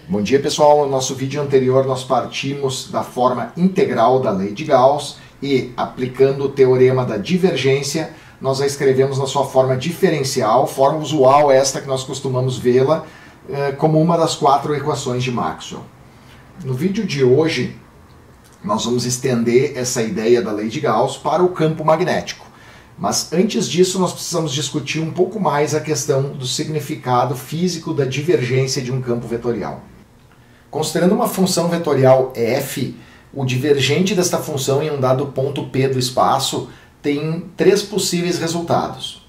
Bom dia, pessoal. No nosso vídeo anterior nós partimos da forma integral da lei de Gauss e, aplicando o teorema da divergência, nós a escrevemos na sua forma diferencial, forma usual esta que nós costumamos vê-la como uma das 4 equações de Maxwell. No vídeo de hoje nós vamos estender essa ideia da lei de Gauss para o campo magnético. Mas antes disso nós precisamos discutir um pouco mais a questão do significado físico da divergência de um campo vetorial. Considerando uma função vetorial f, o divergente desta função em um dado ponto P do espaço tem 3 possíveis resultados.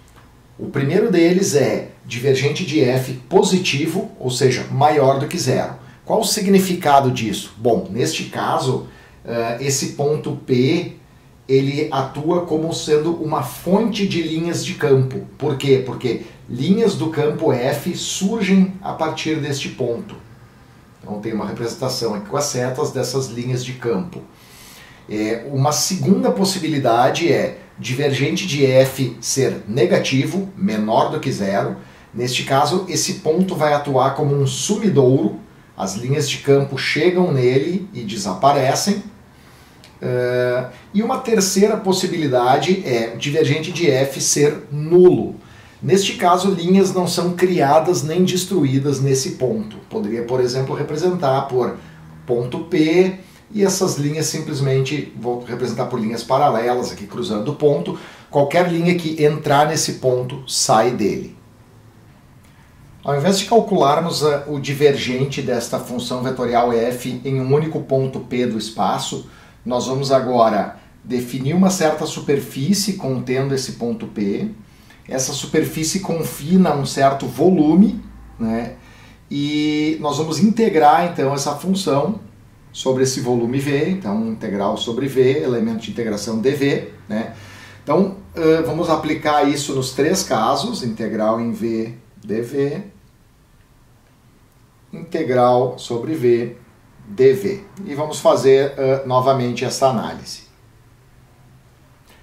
O primeiro deles é divergente de f positivo, ou seja, maior do que zero. Qual o significado disso? Bom, neste caso, esse ponto P ele atua como sendo uma fonte de linhas de campo. Por quê? Porque linhas do campo F surgem a partir deste ponto. Então tem uma representação aqui com as setas dessas linhas de campo. Uma segunda possibilidade é divergente de F ser negativo, menor do que zero. Neste caso, esse ponto vai atuar como um sumidouro. As linhas de campo chegam nele e desaparecem. E uma terceira possibilidade é divergente de F ser nulo. Neste caso, linhas não são criadas nem destruídas nesse ponto. Poderia, por exemplo, representar por ponto P e essas linhas simplesmente vou representar por linhas paralelas aqui cruzando o ponto. Qualquer linha que entrar nesse ponto sai dele. Ao invés de calcularmos o divergente desta função vetorial f em um único ponto P do espaço, nós vamos agora definir uma certa superfície contendo esse ponto P. Essa superfície confina um certo volume, né? E nós vamos integrar então essa função sobre esse volume V, então integral sobre V, elemento de integração dV, né? Então vamos aplicar isso nos 3 casos, integral em V dV, integral sobre V dV. E vamos fazer novamente essa análise.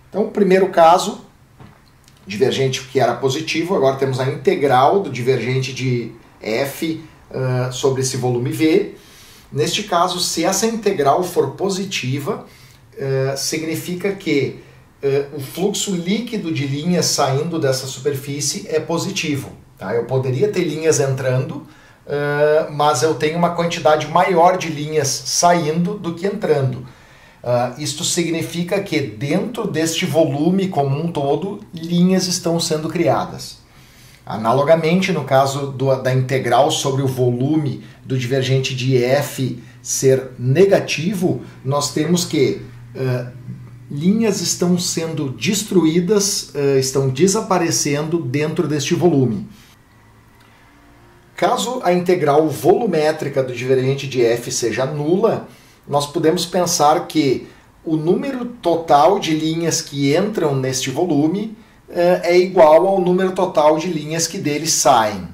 Então, o primeiro caso, divergente que era positivo, agora temos a integral do divergente de F sobre esse volume V. Neste caso, se essa integral for positiva, significa que o fluxo líquido de linhas saindo dessa superfície é positivo. Tá? Eu poderia ter linhas entrando, mas eu tenho uma quantidade maior de linhas saindo do que entrando. Isto significa que dentro deste volume como um todo, linhas estão sendo criadas. Analogamente, no caso da integral sobre o volume do divergente de F ser negativo, nós temos que linhas estão sendo destruídas, estão desaparecendo dentro deste volume. Caso a integral volumétrica do divergente de F seja nula, nós podemos pensar que o número total de linhas que entram neste volume é igual ao número total de linhas que dele saem.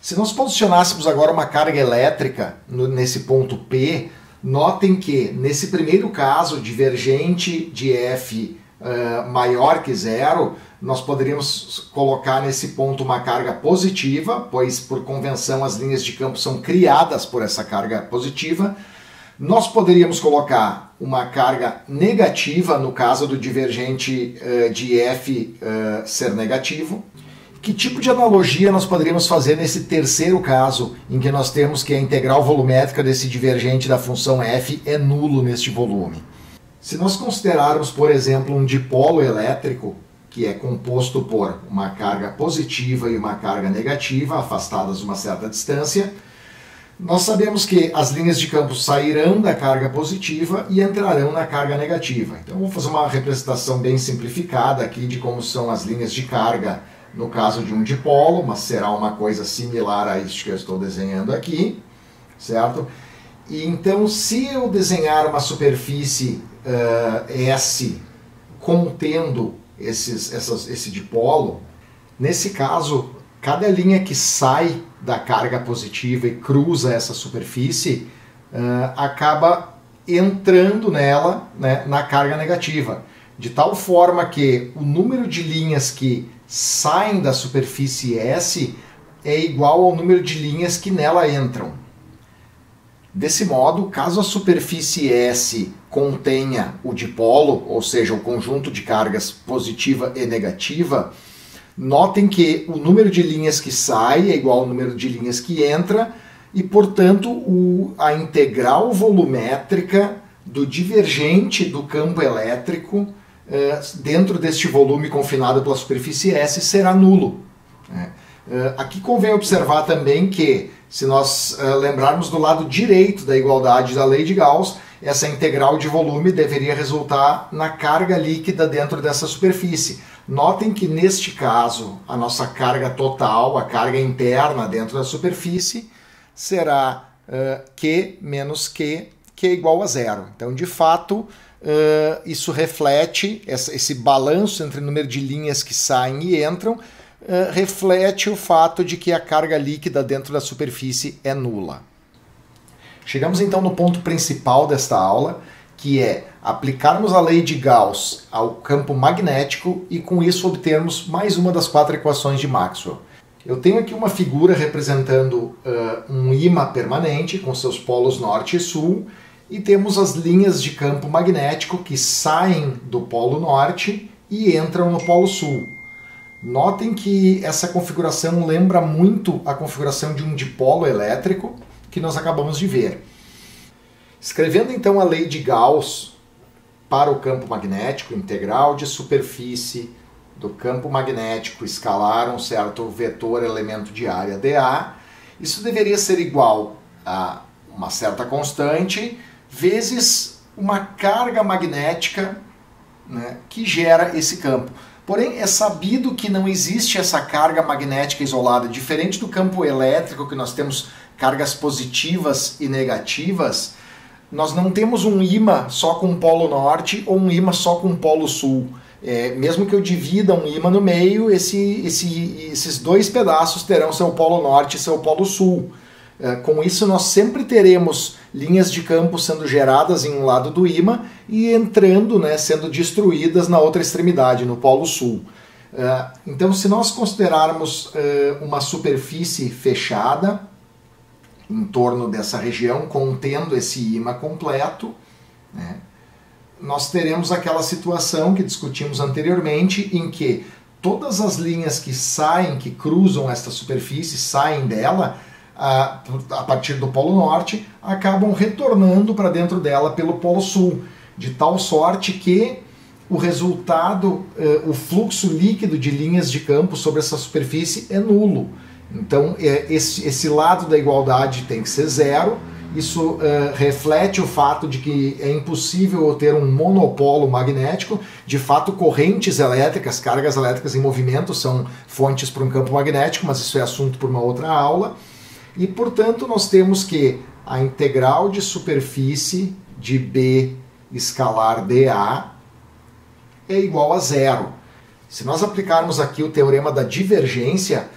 Se nós posicionássemos agora uma carga elétrica nesse ponto P, notem que nesse primeiro caso, divergente de F maior que zero, nós poderíamos colocar nesse ponto uma carga positiva, pois por convenção as linhas de campo são criadas por essa carga positiva. Nós poderíamos colocar uma carga negativa no caso do divergente de F ser negativo. Que tipo de analogia nós poderíamos fazer nesse terceiro caso, em que nós temos que a integral volumétrica desse divergente da função f é nulo neste volume? Se nós considerarmos, por exemplo, um dipolo elétrico, que é composto por uma carga positiva e uma carga negativa, afastadas uma certa distância, nós sabemos que as linhas de campo sairão da carga positiva e entrarão na carga negativa. Então vou fazer uma representação bem simplificada aqui de como são as linhas de carga no caso de um dipolo, mas será uma coisa similar a isso que eu estou desenhando aqui, certo? E então, se eu desenhar uma superfície S contendo esse dipolo, nesse caso, cada linha que sai da carga positiva e cruza essa superfície acaba entrando nela, né, na carga negativa. de tal forma que o número de linhas que saem da superfície S é igual ao número de linhas que nela entram. Desse modo, caso a superfície S contenha o dipolo, ou seja, o conjunto de cargas positiva e negativa, notem que o número de linhas que sai é igual ao número de linhas que entra e, portanto, a integral volumétrica do divergente do campo elétrico dentro deste volume confinado pela superfície S será nulo. Aqui convém observar também que, se nós lembrarmos do lado direito da igualdade da lei de Gauss, essa integral de volume deveria resultar na carga líquida dentro dessa superfície. Notem que neste caso a nossa carga total, a carga interna dentro da superfície, será Q menos Q, que é igual a zero. Então, de fato, isso reflete, esse balanço entre o número de linhas que saem e entram, reflete o fato de que a carga líquida dentro da superfície é nula. Chegamos então no ponto principal desta aula, que é aplicarmos a lei de Gauss ao campo magnético e com isso obtermos mais uma das 4 equações de Maxwell. Eu tenho aqui uma figura representando um ímã permanente com seus polos norte e sul, e temos as linhas de campo magnético que saem do polo norte e entram no polo sul. Notem que essa configuração lembra muito a configuração de um dipolo elétrico que nós acabamos de ver. Escrevendo então a lei de Gauss para o campo magnético, integral de superfície do campo magnético escalar um certo vetor elemento de área dA, isso deveria ser igual a uma certa constante vezes uma carga magnética, né, que gera esse campo. Porém, é sabido que não existe essa carga magnética isolada. Diferente do campo elétrico, que nós temos cargas positivas e negativas, nós não temos um ímã só com polo norte ou um ímã só com polo sul. Mesmo que eu divida um ímã no meio, esses dois pedaços terão seu polo norte e seu polo sul. Com isso, nós sempre teremos linhas de campo sendo geradas em um lado do ímã e entrando, né, sendo destruídas na outra extremidade, no polo sul. Então, se nós considerarmos uma superfície fechada em torno dessa região, contendo esse ímã completo, né, nós teremos aquela situação que discutimos anteriormente, em que todas as linhas que saem, que cruzam esta superfície, saem dela, a partir do polo norte, acabam retornando para dentro dela pelo polo sul, de tal sorte que o resultado, o fluxo líquido de linhas de campo sobre essa superfície é nulo. Então esse lado da igualdade tem que ser zero. Isso reflete o fato de que é impossível ter um monopolo magnético. De fato, correntes elétricas, cargas elétricas em movimento são fontes para um campo magnético, mas isso é assunto para uma outra aula. E, portanto, nós temos que a integral de superfície de B escalar dA é igual a zero. Se nós aplicarmos aqui o teorema da divergência,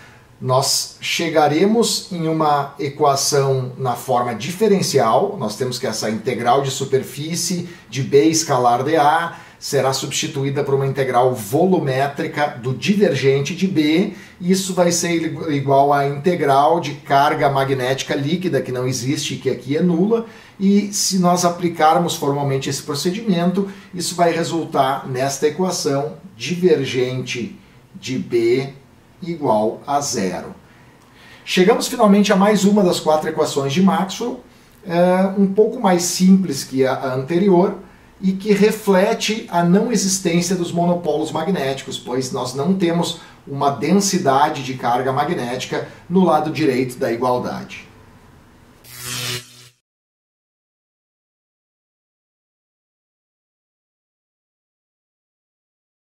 nós chegaremos em uma equação na forma diferencial. Nós temos que essa integral de superfície de B escalar dA será substituída por uma integral volumétrica do divergente de B. Isso vai ser igual à integral de carga magnética líquida, que não existe, que aqui é nula. E se nós aplicarmos formalmente esse procedimento, isso vai resultar nesta equação: divergente de B igual a zero. Chegamos finalmente a mais uma das 4 equações de Maxwell, um pouco mais simples que a anterior, e que reflete a não existência dos monopolos magnéticos, pois nós não temos uma densidade de carga magnética no lado direito da igualdade.